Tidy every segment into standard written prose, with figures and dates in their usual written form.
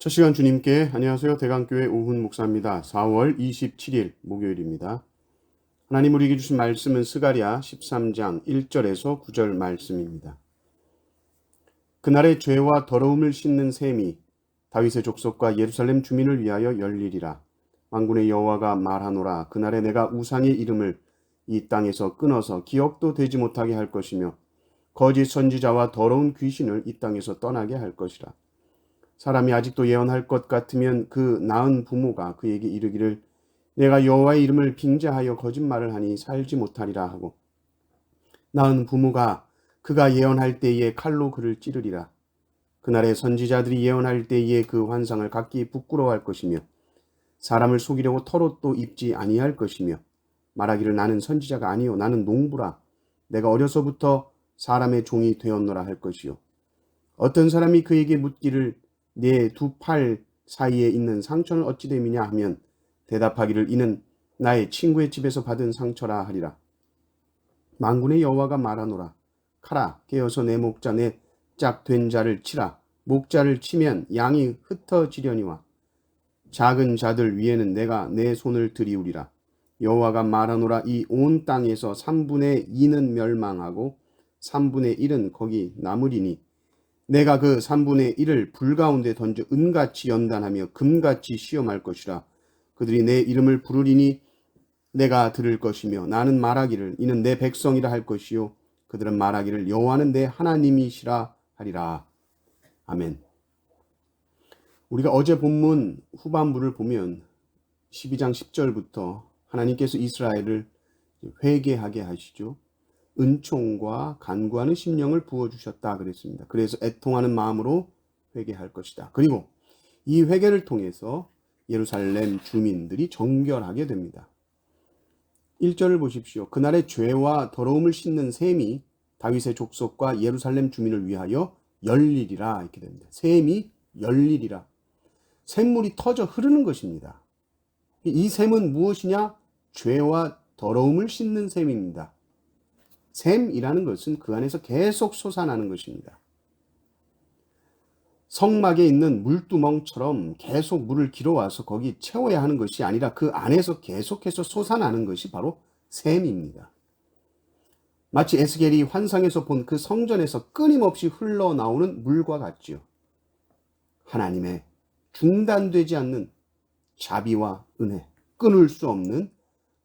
첫 시간 주님께 안녕하세요. 대강교회 오훈 목사입니다. 4월 27일 목요일입니다. 하나님 우리에게 주신 말씀은 스가랴 13장 1절에서 9절 말씀입니다. 그날의 죄와 더러움을 씻는 셈이 다윗의 족속과 예루살렘 주민을 위하여 열리리라. 만군의 여호와가 말하노라. 그날에 내가 우상의 이름을 이 땅에서 끊어서 기억도 되지 못하게 할 것이며 거짓 선지자와 더러운 귀신을 이 땅에서 떠나게 할 것이라. 사람이 아직도 예언할 것 같으면 그 낳은 부모가 그에게 이르기를 내가 여호와의 이름을 빙자하여 거짓말을 하니 살지 못하리라 하고 낳은 부모가 그가 예언할 때에 칼로 그를 찌르리라. 그날에 선지자들이 예언할 때에 그 환상을 각기 부끄러워할 것이며 사람을 속이려고 털옷도 입지 아니할 것이며 말하기를 나는 선지자가 아니요 나는 농부라 내가 어려서부터 사람의 종이 되었노라 할 것이요 어떤 사람이 그에게 묻기를 내 두 팔 사이에 있는 상처는 어찌 됨이냐 하면 대답하기를 이는 나의 친구의 집에서 받은 상처라 하리라. 만군의 여호와가 말하노라. 카라 깨어서 내 목자 내 짝 된 자를 치라. 목자를 치면 양이 흩어지려니와 작은 자들 위에는 내가 내 손을 들이우리라. 여호와가 말하노라. 이 온 땅에서 3분의 2는 멸망하고 3분의 1은 거기 남으리니 내가 그 3분의 1을 불 가운데 던져 은같이 연단하며 금같이 시험할 것이라. 그들이 내 이름을 부르리니 내가 들을 것이며 나는 말하기를 이는 내 백성이라 할 것이요 그들은 말하기를 여호와는 내 하나님이시라 하리라. 아멘. 우리가 어제 본문 후반부를 보면 12장 10절부터 하나님께서 이스라엘을 회개하게 하시죠. 은총과 간구하는 심령을 부어주셨다 그랬습니다. 그래서 애통하는 마음으로 회개할 것이다. 그리고 이 회개를 통해서 예루살렘 주민들이 정결하게 됩니다. 1절을 보십시오. 그날의 죄와 더러움을 씻는 셈이 다윗의 족속과 예루살렘 주민을 위하여 열리리라 이렇게 됩니다. 셈이 열리리라. 샘물이 터져 흐르는 것입니다. 이 셈은 무엇이냐? 죄와 더러움을 씻는 셈입니다. 샘이라는 것은 그 안에서 계속 솟아나는 것입니다. 성막에 있는 물두멍처럼 계속 물을 길어와서 거기 채워야 하는 것이 아니라 그 안에서 계속해서 솟아나는 것이 바로 샘입니다. 마치 에스겔이 환상에서 본 그 성전에서 끊임없이 흘러나오는 물과 같지요. 하나님의 중단되지 않는 자비와 은혜, 끊을 수 없는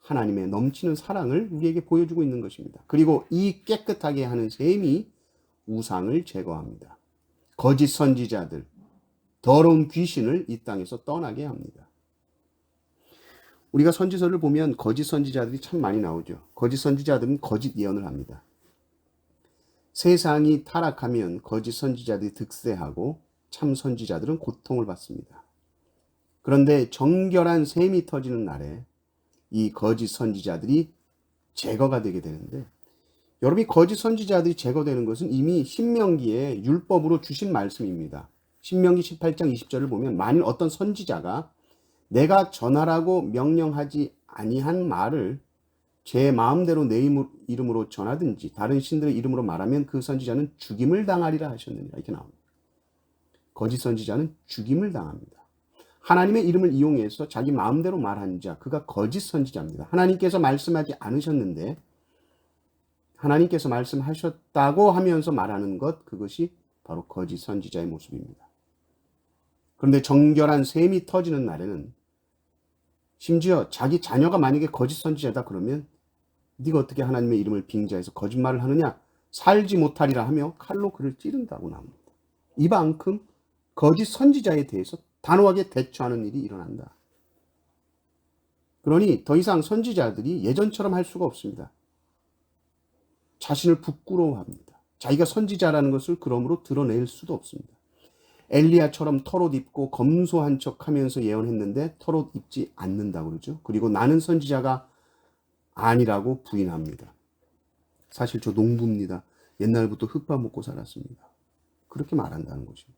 하나님의 넘치는 사랑을 우리에게 보여주고 있는 것입니다. 그리고 이 깨끗하게 하는 셈이 우상을 제거합니다. 거짓 선지자들, 더러운 귀신을 이 땅에서 떠나게 합니다. 우리가 선지서를 보면 거짓 선지자들이 참 많이 나오죠. 거짓 선지자들은 거짓 예언을 합니다. 세상이 타락하면 거짓 선지자들이 득세하고 참 선지자들은 고통을 받습니다. 그런데 정결한 셈이 터지는 날에 이 거짓 선지자들이 제거가 되게 되는데 여러분이 거짓 선지자들이 제거되는 것은 이미 신명기에 율법으로 주신 말씀입니다. 신명기 18장 20절을 보면 만일 어떤 선지자가 내가 전하라고 명령하지 아니한 말을 제 마음대로 내 이름으로 전하든지 다른 신들의 이름으로 말하면 그 선지자는 죽임을 당하리라 하셨느니라 이렇게 나옵니다. 거짓 선지자는 죽임을 당합니다. 하나님의 이름을 이용해서 자기 마음대로 말한 자, 그가 거짓 선지자입니다. 하나님께서 말씀하지 않으셨는데 하나님께서 말씀하셨다고 하면서 말하는 것, 그것이 바로 거짓 선지자의 모습입니다. 그런데 정결한 셈이 터지는 날에는 심지어 자기 자녀가 만약에 거짓 선지자다 그러면 네가 어떻게 하나님의 이름을 빙자해서 거짓말을 하느냐? 살지 못하리라 하며 칼로 그를 찌른다고 나옵니다. 이만큼 거짓 선지자에 대해서 단호하게 대처하는 일이 일어난다. 그러니 더 이상 선지자들이 예전처럼 할 수가 없습니다. 자신을 부끄러워합니다. 자기가 선지자라는 것을 그러므로 드러낼 수도 없습니다. 엘리야처럼 털옷 입고 검소한 척하면서 예언했는데 털옷 입지 않는다고 그러죠. 그리고 나는 선지자가 아니라고 부인합니다. 사실 저 농부입니다. 옛날부터 흙밥 먹고 살았습니다. 그렇게 말한다는 것입니다.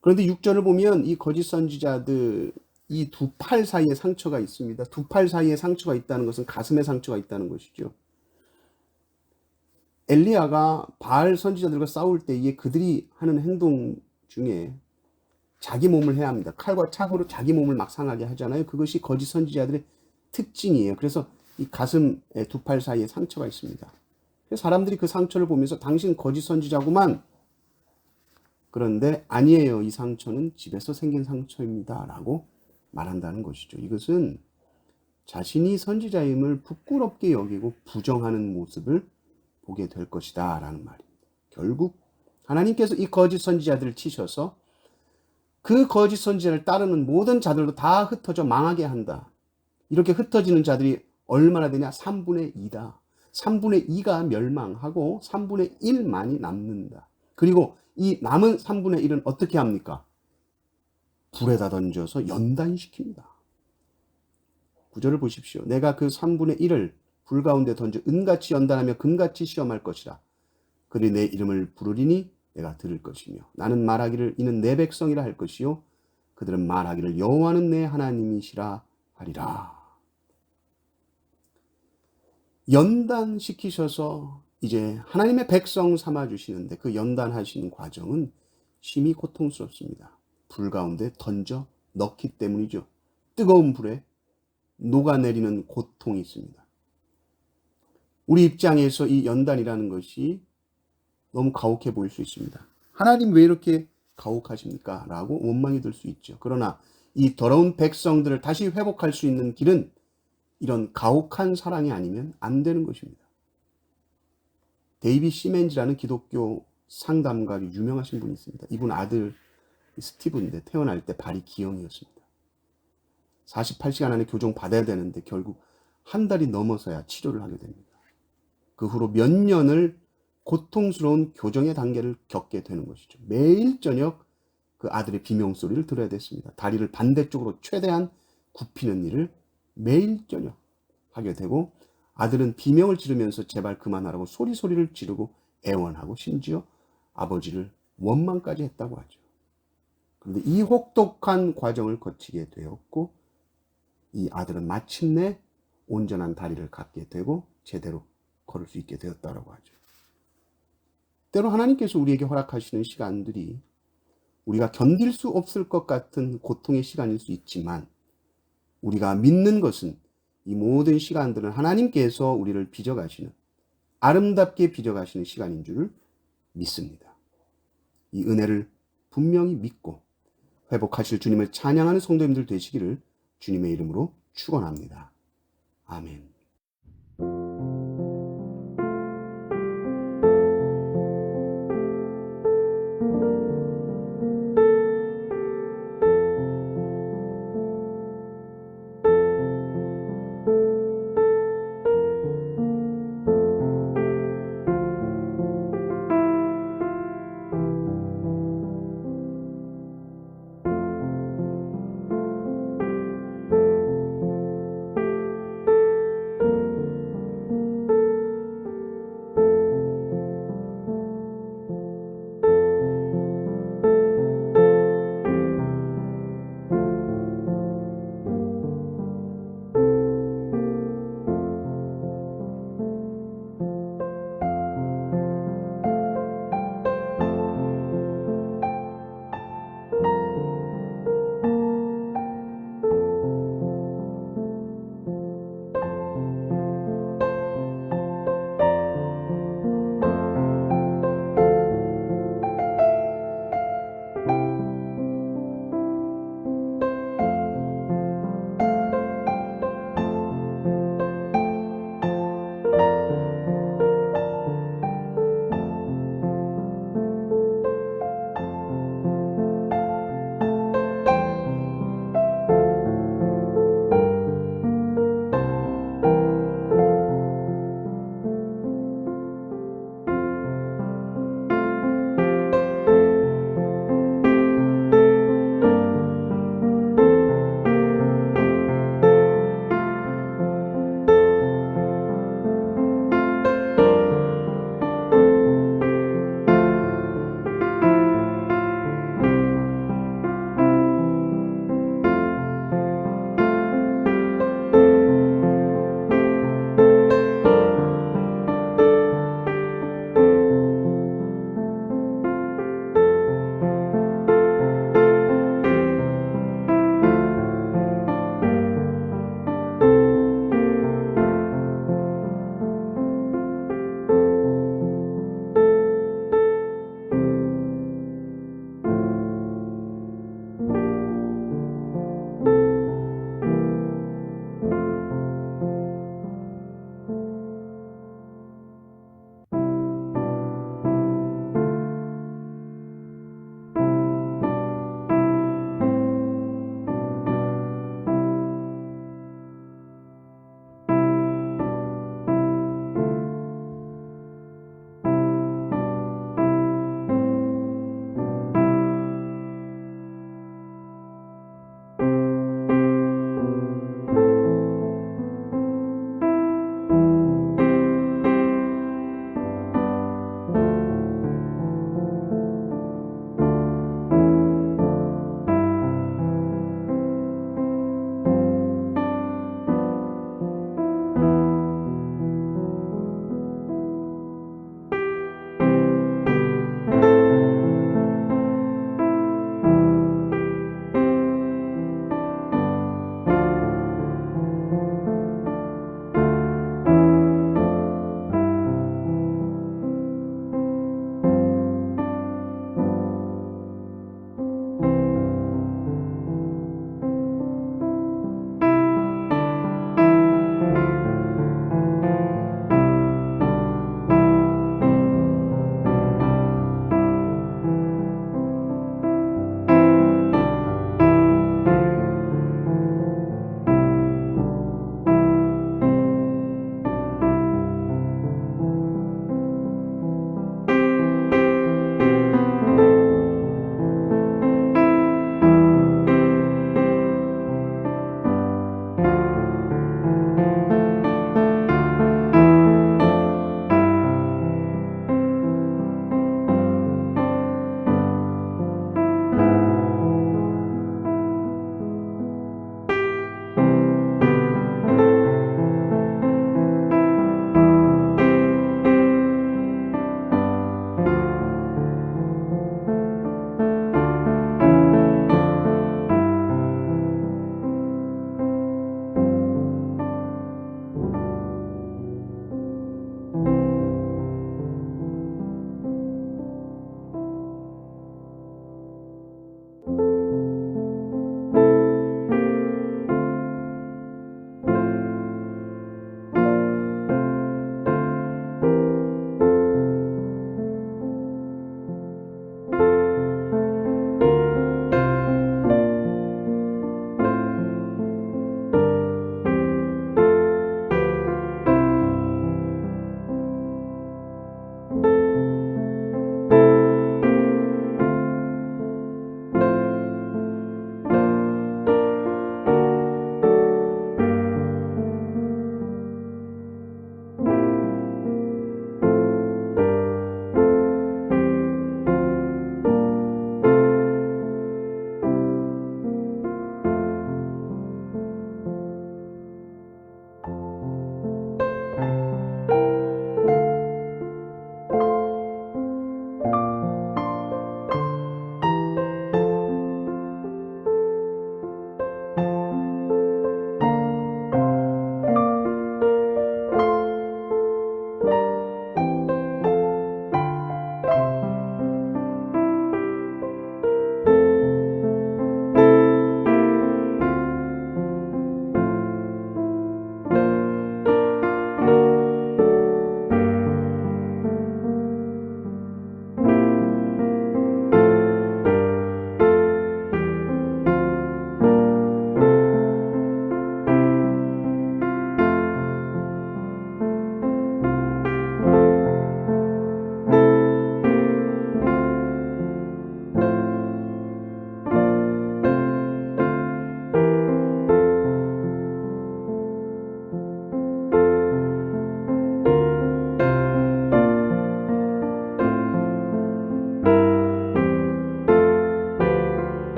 그런데 6절을 보면 이 거짓 선지자들 이 두 팔 사이에 상처가 있습니다. 두 팔 사이에 상처가 있다는 것은 가슴에 상처가 있다는 것이죠. 엘리야가 바알 선지자들과 싸울 때에 그들이 하는 행동 중에 자기 몸을 해야 합니다. 칼과 차고로 자기 몸을 막 상하게 하잖아요. 그것이 거짓 선지자들의 특징이에요. 그래서 이 가슴에 두 팔 사이에 상처가 있습니다. 그래서 사람들이 그 상처를 보면서 당신 거짓 선지자구만. 그런데 아니에요. 이 상처는 집에서 생긴 상처입니다. 라고 말한다는 것이죠. 이것은 자신이 선지자임을 부끄럽게 여기고 부정하는 모습을 보게 될 것이다 라는 말입니다. 결국 하나님께서 이 거짓 선지자들을 치셔서 그 거짓 선지자를 따르는 모든 자들도 다 흩어져 망하게 한다. 이렇게 흩어지는 자들이 얼마나 되냐? 3분의 2다. 3분의 2가 멸망하고 3분의 1만이 남는다. 그리고 이 남은 3분의 1은 어떻게 합니까? 불에다 던져서 연단시킵니다. 구절을 보십시오. 내가 그 3분의 1을 불 가운데 던져 은같이 연단하며 금같이 시험할 것이라. 그들이 내 이름을 부르리니 내가 들을 것이며 나는 말하기를 이는 내 백성이라 할 것이요 그들은 말하기를 여호와는 내 하나님이시라 하리라. 연단시키셔서 이제 하나님의 백성 삼아주시는데 그 연단하시는 과정은 심히 고통스럽습니다. 불 가운데 던져 넣기 때문이죠. 뜨거운 불에 녹아내리는 고통이 있습니다. 우리 입장에서 이 연단이라는 것이 너무 가혹해 보일 수 있습니다. 하나님 왜 이렇게 가혹하십니까? 라고 원망이 들 수 있죠. 그러나 이 더러운 백성들을 다시 회복할 수 있는 길은 이런 가혹한 사랑이 아니면 안 되는 것입니다. 데이비 시멘즈라는 기독교 상담가로 유명하신 분이 있습니다. 이분 아들 스티브인데 태어날 때 발이 기형이었습니다. 48시간 안에 교정 받아야 되는데 결국 한 달이 넘어서야 치료를 하게 됩니다. 그 후로 몇 년을 고통스러운 교정의 단계를 겪게 되는 것이죠. 매일 저녁 그 아들의 비명소리를 들어야 됐습니다. 다리를 반대쪽으로 최대한 굽히는 일을 매일 저녁 하게 되고 아들은 비명을 지르면서 제발 그만하라고 소리를 지르고 애원하고 심지어 아버지를 원망까지 했다고 하죠. 그런데 이 혹독한 과정을 거치게 되었고 이 아들은 마침내 온전한 다리를 갖게 되고 제대로 걸을 수 있게 되었다고 하죠. 때로 하나님께서 우리에게 허락하시는 시간들이 우리가 견딜 수 없을 것 같은 고통의 시간일 수 있지만 우리가 믿는 것은 이 모든 시간들은 하나님께서 우리를 빚어가시는 아름답게 빚어가시는 시간인 줄을 믿습니다. 이 은혜를 분명히 믿고 회복하실 주님을 찬양하는 성도님들 되시기를 주님의 이름으로 축원합니다. 아멘.